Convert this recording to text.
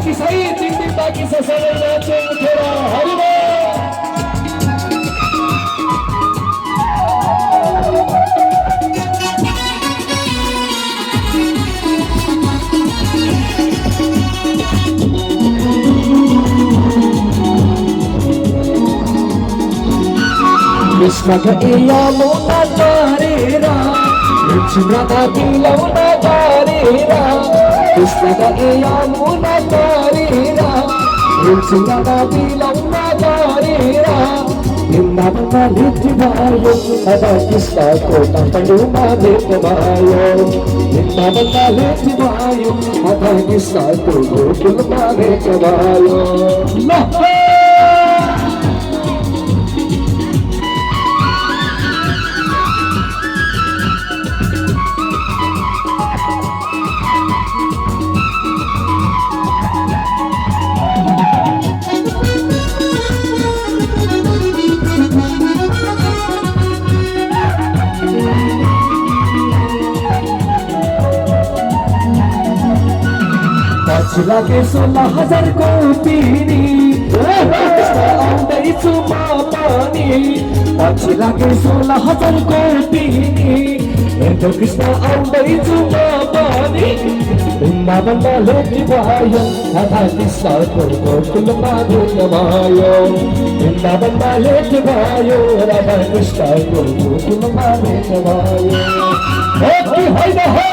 बाँकी सही 3 दिन बाँकी छ सबै नाच्यो उठेर हरिबोल कृष्णका यमुना तारेर लक्ष्मणका दिलौना तारेर कृष्णका यमुना तारेर लक्ष्मणका दिलौना तारेर वृन्दावनमा भेट भयो अब कृष्णको काठमाडौँमा भेट भयो वृन्दावनमा भेट भयो अब कृष्णको गोकुलमा भेट भयो ल पछि लागे 16,000 को पिनी आउँदैछु म पनि पछि लागे 16,000 को पिनी हेर्दै कृष्ण आउँदैछु म पनि वृन्दावनमा भेट भयो राधा कृष्णको गोकुलमा भेट भयो वृन्दावनमा भेट भयो राधा कृष्णको गोकुलमा भेट भयो हो कि होइन हो